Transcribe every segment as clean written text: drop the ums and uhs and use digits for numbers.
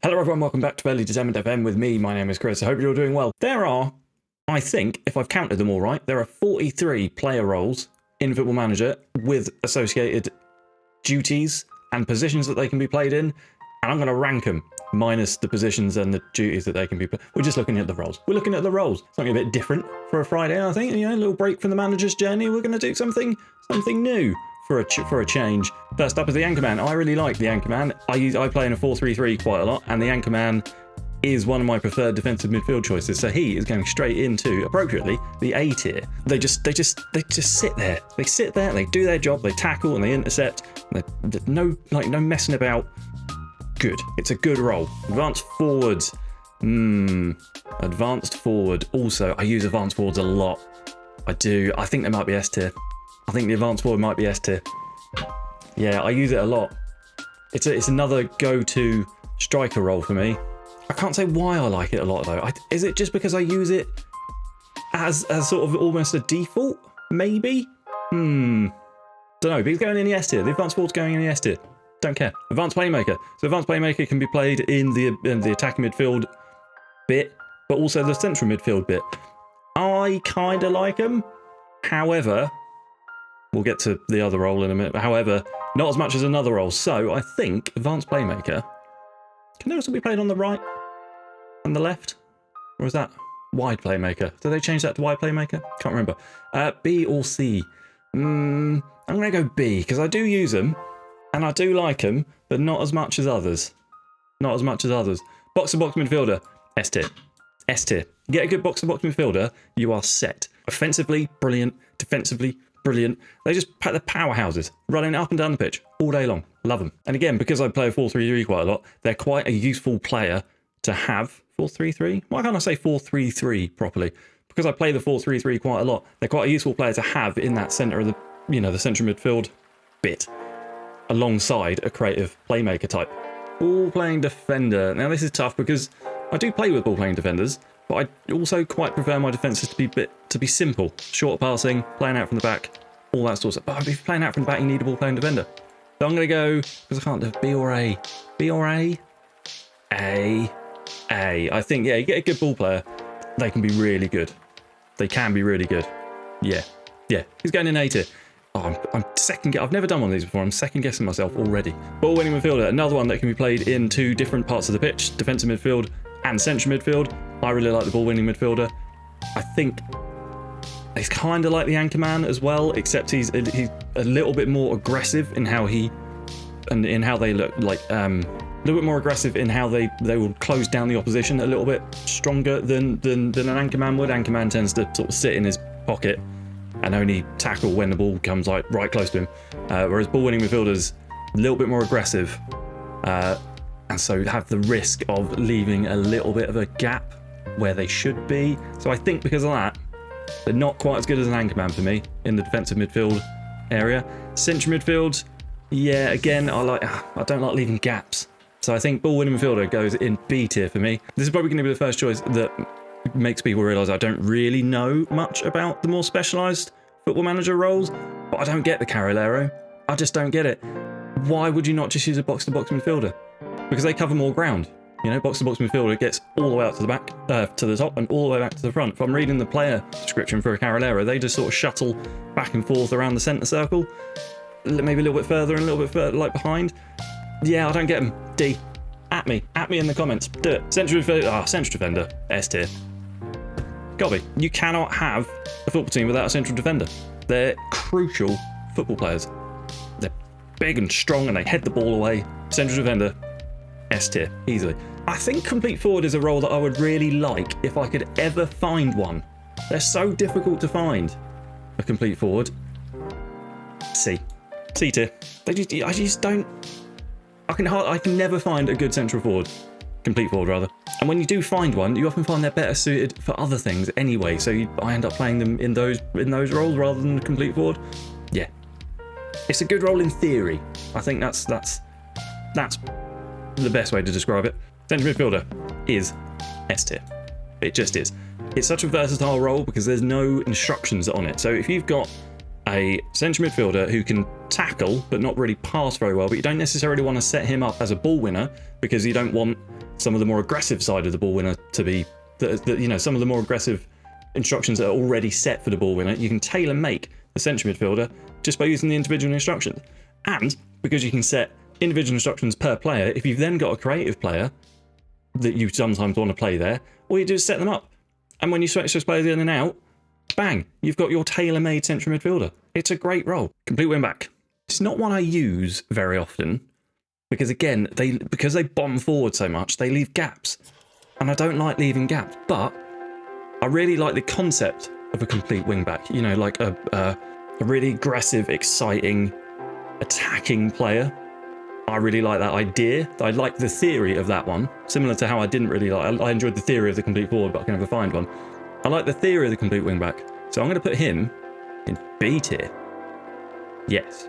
Hello everyone, welcome back to FairlyDeterminedFM with me. My name is Chris. I hope you're all doing well. There are, I think, if I've counted them all right, there are 43 player roles in Football Manager with associated duties and positions that they can be played in, and I'm going to rank them, minus the positions and the duties that they can be played. We're just looking at the roles. We're looking at the roles. Something a bit different for a Friday, I think. You know, a little break from the manager's journey. We're going to do something new. For a change. First up is the Anchorman. I really like the Anchorman. I play in a 4-3-3 quite a lot, and the Anchorman is one of my preferred defensive midfield choices. So he is going straight into, appropriately, the A tier. They just sit there. They sit there. They do their job. They tackle and they intercept. No messing about. Good. It's a good role. Advanced forwards. Advanced forward. Also, I use advanced forwards a lot. I do. I think they might be S tier. I think the advanced forward might be S tier. Yeah, I use it a lot. It's another go-to striker role for me. I can't say why I like it a lot though. Is it just because I use it as sort of almost a default? Maybe? Don't know, but it's going in the S tier. The advanced forward's going in the S tier. Don't care. Advanced playmaker. So advanced playmaker can be played in the attacking midfield bit, but also the central midfield bit. I kind of like them. However, we'll get to the other role in a minute. However, not as much as another role. So I think advanced playmaker can also be played on the right and the left, or is that wide playmaker? Did they change that to wide playmaker? Can't remember. B or C? I'm going to go B because I do use them and I do like them, but not as much as others. Not as much as others. Box-to-box midfielder, S tier. S tier. You get a good box-to-box midfielder, you are set. Offensively, brilliant. Defensively, brilliant. They just pack the powerhouses, running up and down the pitch all day long. Love them. And again, because I play a 4-3-3 quite a lot, they're quite a useful player to have. 4-3-3? Why can't I say 4-3-3 properly? Because I play the 4-3-3 quite a lot. They're quite a useful player to have in that centre of the central midfield bit, alongside a creative playmaker type. Ball-playing defender. Now this is tough because I do play with ball-playing defenders, but I also quite prefer my defences to be simple. Short passing, playing out from the back, all that sort of stuff. But if you're playing out from the back, you need a ball-playing defender. So I'm going to go, because I can't do B or A. B or A? A. A. I think, yeah, you get a good ball player, they can be really good. They can be really good. Yeah. Yeah. He's going in A tier. Oh, I'm I've never done one of these before. I'm second guessing myself already. Ball winning midfielder, another one that can be played in two different parts of the pitch, defensive midfield and central midfield. I really like the ball winning midfielder. I think he's kind of like the Anchorman as well, except he's a little bit more aggressive in how they look, like a little bit more aggressive in how they will close down the opposition a little bit stronger than an Anchorman would. Anchorman tends to sort of sit in his pocket and only tackle when the ball comes like right close to him, whereas ball winning midfielders a little bit more aggressive, and so have the risk of leaving a little bit of a gap where they should be. So I think because of that, they're not quite as good as an Anchorman for me in the defensive midfield area. Central midfield, yeah, again, I don't like leaving gaps. So I think ball winning midfielder goes in B tier for me. This is probably going to be the first choice that makes people realise I don't really know much about the more specialised Football Manager roles, but I don't get the Carrilero. I just don't get it. Why would you not just use a box-to-box midfielder? Because they cover more ground. You know, box-to-box midfielder gets all the way out to the back, to the top, and all the way back to the front. If I'm reading the player description for a Carrilero, they just sort of shuttle back and forth around the centre circle, maybe a little bit further and a little bit further, like behind. Yeah, I don't get them. D. At me in the comments. Do it. Central defender, S tier. Gotta be. You cannot have a football team without a central defender. They're crucial football players. They're big and strong and they head the ball away. Central defender, S tier, easily. I think complete forward is a role that I would really like if I could ever find one. They're so difficult to find, a complete forward. C. C tier. I just don't. I can never find a good central forward. Complete forward, rather. And when you do find one, you often find they're better suited for other things anyway. So I end up playing them in those roles rather than complete forward. Yeah, it's a good role in theory. I think that's the best way to describe it. Central midfielder is S tier. It just is. It's such a versatile role because there's no instructions on it. So if you've got a central midfielder who can tackle but not really pass very well, but you don't necessarily want to set him up as a ball winner because you don't want some of the more aggressive side of the ball winner to be, some of the more aggressive instructions that are already set for the ball winner, you can tailor make the central midfielder just by using the individual instructions. And because you can set individual instructions per player, if you've then got a creative player that you sometimes want to play there, all you do is set them up. And when you switch those players in and out, bang, you've got your tailor-made central midfielder. It's a great role. Complete wing back. It's not one I use very often because, again, because they bomb forward so much, they leave gaps. And I don't like leaving gaps, but I really like the concept of a complete wing back. You know, like a really aggressive, exciting, attacking player. I really like that idea. I like the theory of that one. Similar to how I didn't really like, I enjoyed the theory of the complete forward, but I can never find one. I like the theory of the complete wing back. So I'm going to put him in B tier. Yes.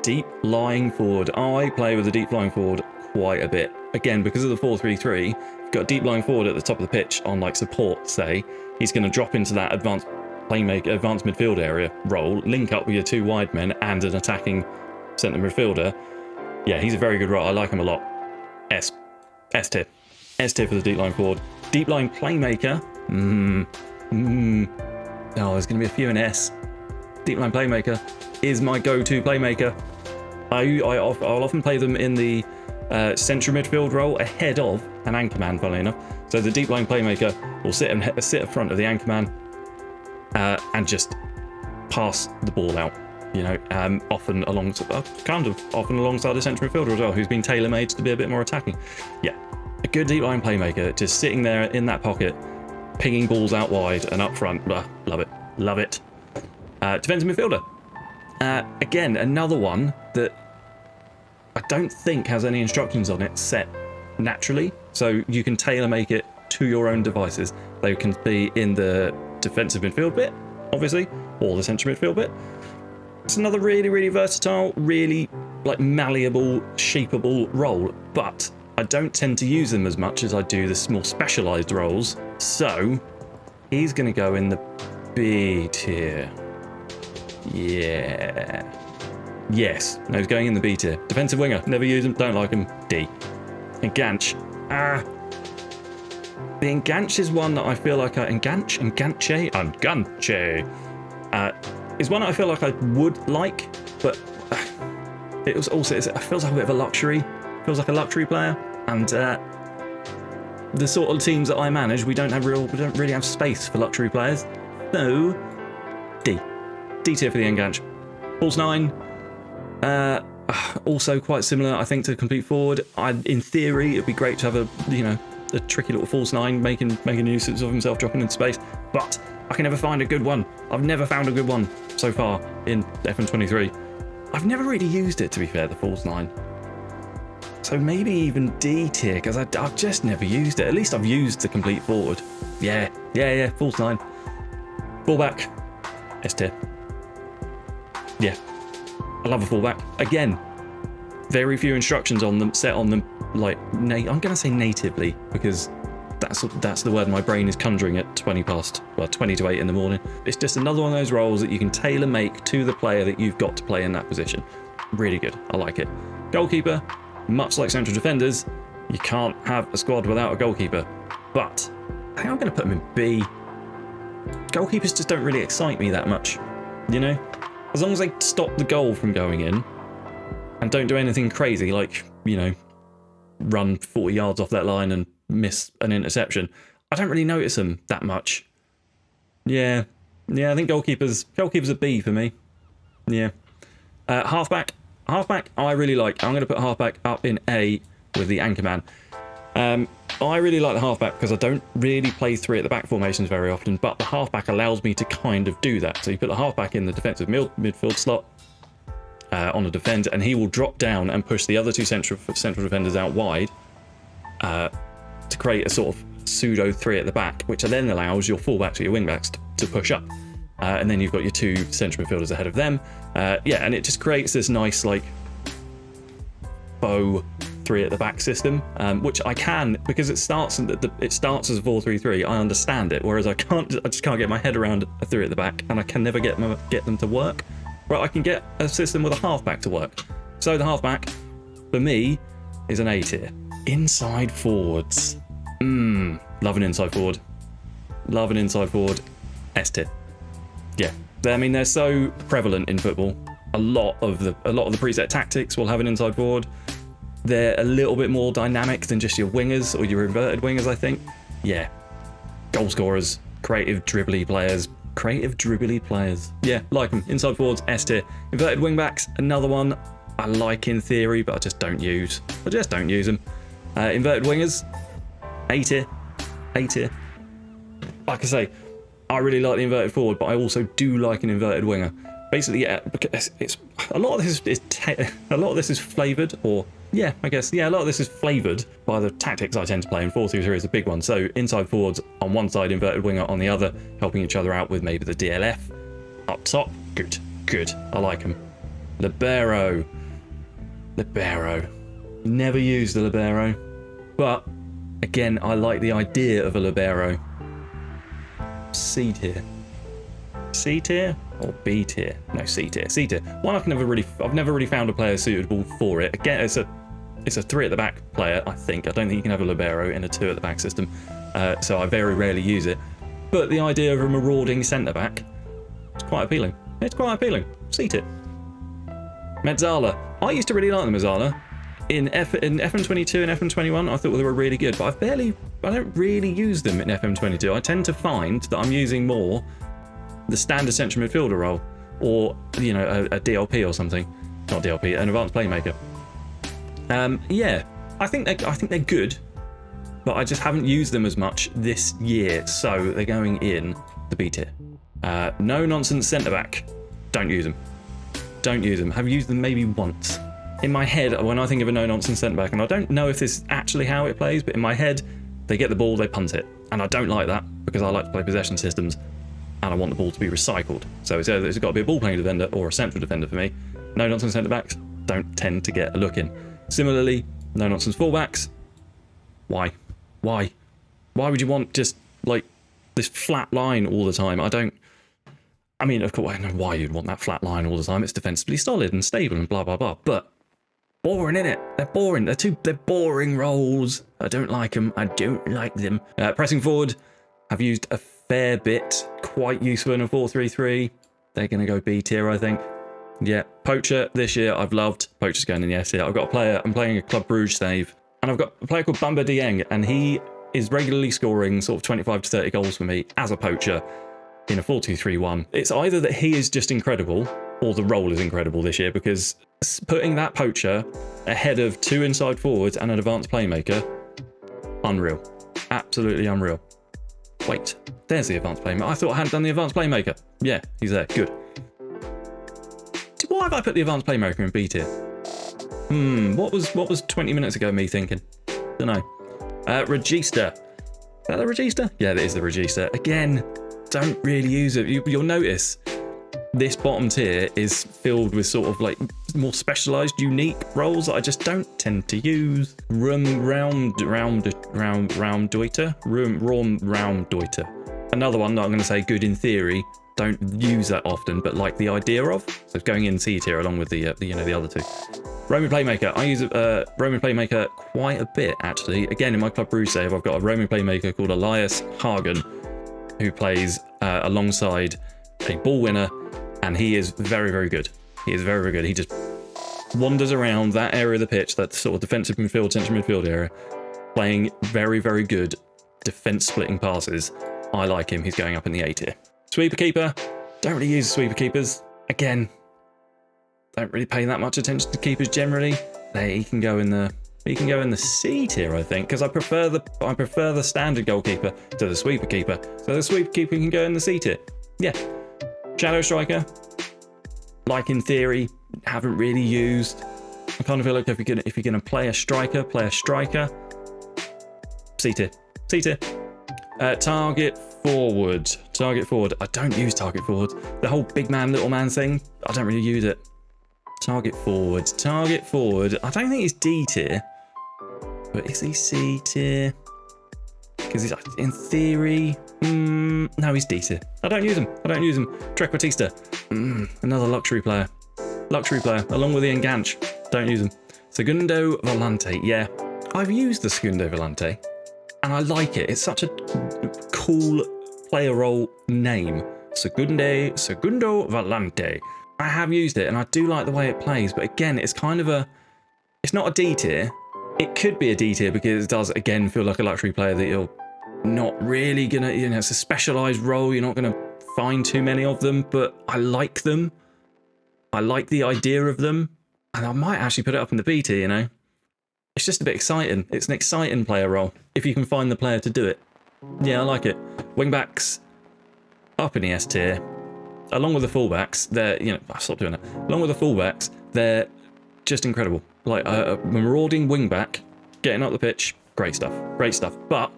Deep lying forward. I play with a deep lying forward quite a bit. Again, because of the 4-3-3, you've got a deep lying forward at the top of the pitch on like support, say. He's going to drop into that advanced midfield area role, link up with your 2 wide men and an attacking centre midfielder. Yeah, he's a very good role. I like him a lot. S tier. S tier for the deep line forward. Deep line playmaker. Oh, there's going to be a few in S. Deep line playmaker is my go-to playmaker. I'll often play them in the central midfield role ahead of an anchorman, funnily enough. So the deep line playmaker will sit in front of the anchorman and just pass the ball out. You know, often alongside the central midfielder as well, who's been tailor-made to be a bit more attacking. Yeah, a good deep line playmaker, just sitting there in that pocket, pinging balls out wide and up front. Love it, love it. Defensive midfielder. Again, another one that I don't think has any instructions on it set naturally, so you can tailor-make it to your own devices. They can be in the defensive midfield bit, obviously, or the central midfield bit. It's another really, really versatile, really like malleable, shapeable role, but I don't tend to use them as much as I do the more specialised roles. So he's going to go in the B tier. Yeah. Yes. No, he's going in the B tier. Defensive winger. Never use him. Don't like him. D. Enganche. The enganche is one that I feel like enganche is one that I feel like I would like, but it feels like a bit of a luxury. Feels like a luxury player, and the sort of teams that I manage, we don't really have space for luxury players. So D tier for the enganche. False 9. Also quite similar, I think, to complete forward. In theory, it'd be great to have a tricky little false 9 making use of himself, dropping into space, but I can never find a good one. I've never found a good one so far in FM23. I've never really used it, to be fair, the false 9. So maybe even D tier, because I've just never used it. At least I've used the complete forward. Yeah, false 9. Fullback, S tier. Yeah, I love a fullback. Again, very few instructions on them, set on them, like, I'm going to say natively, because that's the word my brain is conjuring at 20 to 8 in the morning. It's just another one of those roles that you can tailor make to the player that you've got to play in that position. Really good. I like it. Goalkeeper, much like central defenders, you can't have a squad without a goalkeeper. But I think I'm going to put him in B. Goalkeepers just don't really excite me that much, you know? As long as they stop the goal from going in and don't do anything crazy, like, run 40 yards off that line and miss an interception, I don't really notice them that much. Yeah, I think goalkeepers are B for me. Yeah. Halfback, I really like. I'm going to put halfback up in A with the anchorman. I really like the halfback because I don't really play 3 at the back formations very often, but the halfback allows me to kind of do that. So you put the halfback in the defensive midfield slot on a defend, and he will drop down and push the other 2 central defenders out wide to create a sort of pseudo 3 at the back, which then allows your fullbacks or your wingbacks to push up. And then you've got your 2 central midfielders ahead of them. And it just creates this nice, like, faux 3 at the back system, which I can, because it starts as a 4-3-3. I understand it, whereas I just can't get my head around a 3 at the back, and I can never get them to work. Right, I can get a system with a halfback to work. So the halfback, for me, is an A tier. Inside forwards. Love an inside forward. Love an inside forward. S tier. Yeah. I mean, they're so prevalent in football. A lot of the preset tactics will have an inside forward. They're a little bit more dynamic than just your wingers or your inverted wingers, I think. Yeah. Goal scorers, creative dribbly players. Yeah, like them. Inside forwards, S tier. Inverted wingbacks, another one I like in theory, but I just don't use. Them. Inverted wingers, A tier. Like I say, I really like the inverted forward, but I also do like an inverted winger. Basically, yeah, because it's a lot of this is flavoured, or yeah, I guess a lot of this is flavoured by the tactics I tend to play, and 4-2-3 is a big one. So inside forwards on one side, inverted winger on the other, helping each other out with maybe the DLF up top. Good. I like them. Libero. Never used the libero, but again, I like the idea of a libero. C tier or B tier? No, C tier. One, I've never really found a player suitable for it. Again, it's a 3 at the back player, I think. I don't think you can have a libero in a 2 at the back system, so I very rarely use it. But the idea of a marauding centre back, it's quite appealing. C tier. Mezzala. I used to really like the Mezzala. In FM22 and FM21, I thought they were really good, but I don't really use them in FM22. I tend to find that I'm using more the standard central midfielder role, or a DLP or something. Not DLP, an advanced playmaker. Yeah, I think they're good, but I just haven't used them as much this year, so they're going in the B tier. No nonsense centre back. Don't use them. Have used them maybe once. In my head, when I think of a no-nonsense centre-back, and I don't know if this is actually how it plays, but in my head, they get the ball, they punt it. And I don't like that, because I like to play possession systems, and I want the ball to be recycled. So it's either got to be a ball-playing defender or a central defender for me. No-nonsense centre-backs don't tend to get a look in. Similarly, no-nonsense full-backs. Why? Why would you want just, like, this flat line all the time? I mean, of course, I know why you'd want that flat line all the time. It's defensively solid and stable and blah, blah, blah. But boring, innit? They're boring. They're boring roles. I don't like them. Pressing forward, I've used a fair bit. Quite useful in a 4-3-3. They're going to go B tier, I think. Yeah, Poacher this year I've loved. Poacher's going in the S tier. I've got a player, I'm playing a Club Brugge save. And I've got a player called Bamba Dieng. And he is regularly scoring sort of 25 to 30 goals for me as a poacher in a 4-2-3-1. It's either that he is just incredible or the role is incredible this year, because putting that poacher ahead of 2 inside forwards and an advanced playmaker, unreal. Absolutely unreal. Wait, there's the advanced playmaker. I thought I hadn't done the advanced playmaker. Yeah, he's there. Good. Why have I put the advanced playmaker in B tier? What was 20 minutes ago me thinking? Don't know. Regista. Is that the Regista? Yeah, that is the Regista. Again, don't really use it. You'll notice this bottom tier is filled with sort of like more specialized, unique roles that I just don't tend to use. Raumdeuter. Another one that I'm going to say good in theory. Don't use that often, but like the idea of. So it's going in C tier along with the other 2. Roman Playmaker. I use Roman Playmaker quite a bit, actually. Again, in my Club Brugge save, I've got a Roman Playmaker called Elias Hagen, who plays alongside a ball winner, and he is very, very good. He just wanders around that area of the pitch, that sort of defensive midfield, central midfield area, playing very, very good defense splitting passes. I like him. He's going up in the A tier. Sweeper keeper. Don't really use sweeper keepers. Again, don't really pay that much attention to keepers generally. He can go in the C tier, I think, because I prefer the standard goalkeeper to the sweeper keeper. So the sweeper keeper can go in the C tier. Yeah. Shadow striker. Like in theory, haven't really used. I kind of feel like if you're gonna play a striker. C tier. Target forward. I don't use target forward. The whole big man, little man thing, I don't really use it. Target forward. I don't think it's D tier, but is he C tier? Because he's in theory. No, he's D tier. I don't use him. Trequartista. Another luxury player, along with Ian Ganch. Don't use him. Segundo Volante. Yeah, I've used the Segundo Volante, and I like it. It's such a cool player role name. Segundo Volante. I have used it, and I do like the way it plays, but again, it's kind of it's not a D tier. It could be a D tier because it does, again, feel like a luxury player that you're not really gonna, it's a specialized role. You're not gonna find too many of them, but I like them. I like the idea of them, and I might actually put it up in the B tier, It's just a bit exciting. It's an exciting player role, if you can find the player to do it. Yeah, I like it. Wingbacks, up in the S tier. Along with the fullbacks, they're, I stopped doing it. Along with the fullbacks, they're just incredible. Like a marauding wingback, getting up the pitch, great stuff. Great stuff. But,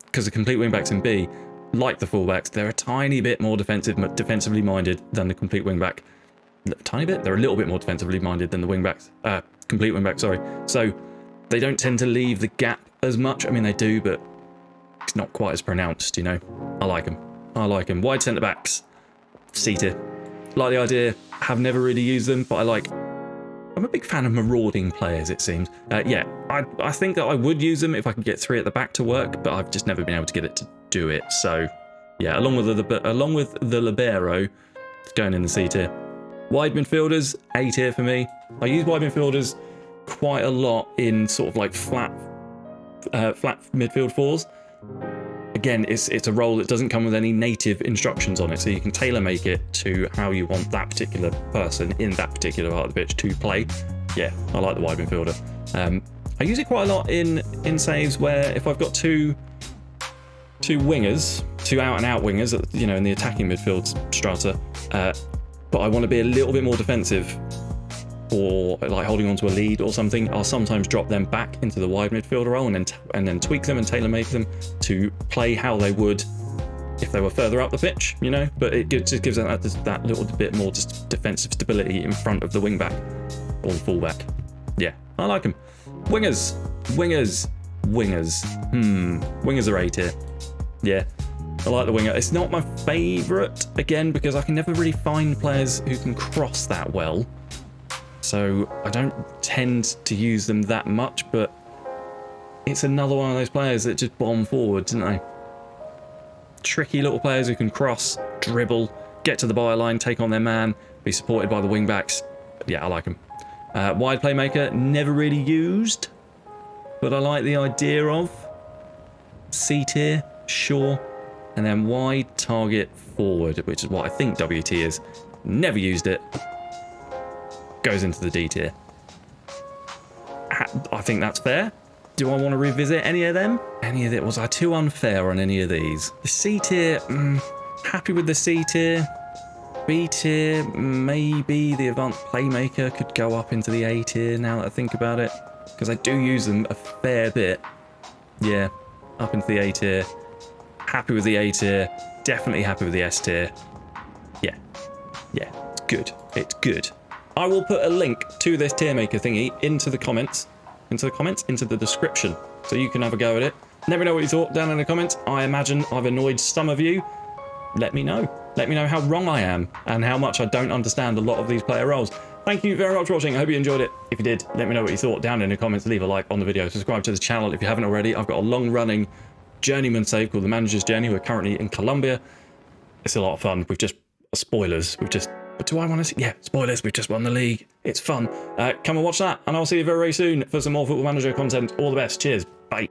because the complete wingback's in B, like the fullbacks, they're a tiny bit more defensively minded than the complete wingback. A tiny bit? They're a little bit more defensively minded than the wingbacks. Complete wingback, sorry. So, they don't tend to leave the gap as much. I mean, they do, but it's not quite as pronounced, I like them. I like them. Wide centre-backs. C tier. Like the idea, have never really used them, but I'm a big fan of marauding players, it seems. Yeah, I think that I would use them if I could get 3 at the back to work, but I've just never been able to get it to do it. So, yeah, along with the libero, it's going in the C tier. Wide midfielders, A tier for me. I use wide midfielders quite a lot in sort of like flat midfield fours. Again, it's a role that doesn't come with any native instructions on it, so you can tailor make it to how you want that particular person in that particular part of the pitch to play. Yeah, I like the wide midfielder. I use it quite a lot in saves where if I've got two wingers, two out-and-out wingers, in the attacking midfield strata, but I want to be a little bit more defensive, or like holding on to a lead or something, I'll sometimes drop them back into the wide midfielder role and then tweak them and tailor make them to play how they would if they were further up the pitch, but it just gives them that little bit more just defensive stability in front of the wing back or the full back. Yeah, I like them. Wingers. Wingers are A tier. Yeah, I like the winger. It's not my favourite, again, because I can never really find players who can cross that well. So I don't tend to use them that much, but it's another one of those players that just bomb forward, isn't they? Tricky little players who can cross, dribble, get to the byline, take on their man, be supported by the wing backs. Yeah, I like them. Wide playmaker, never really used, but I like the idea of. C tier, sure. And then wide target forward, which is what I think WT is. Never used it. Goes into the D tier. I think that's fair. Do I want to revisit any of them? Was I too unfair on any of these? The C tier, happy with the C tier. B tier, maybe the advanced playmaker could go up into the A tier now that I think about it, because I do use them a fair bit. Yeah, up into the A tier. Happy with the A tier. Definitely happy with the S tier. Yeah, it's good. It's good. I will put a link to this tier maker thingy into the description, so you can have a go at it. Let me know what you thought down in the comments. I imagine I've annoyed some of you. Let me know. Let me know how wrong I am and how much I don't understand a lot of these player roles. Thank you very much for watching. I hope you enjoyed it. If you did, let me know what you thought down in the comments. Leave a like on the video. Subscribe to the channel if you haven't already. I've got a long-running journeyman save called The Manager's Journey. We're currently in Colombia. It's a lot of fun. Spoilers. But do I want to see? Yeah, spoilers. We've just won the league. It's fun. Come and watch that, and I'll see you very, very soon for some more Football Manager content. All the best. Cheers. Bye.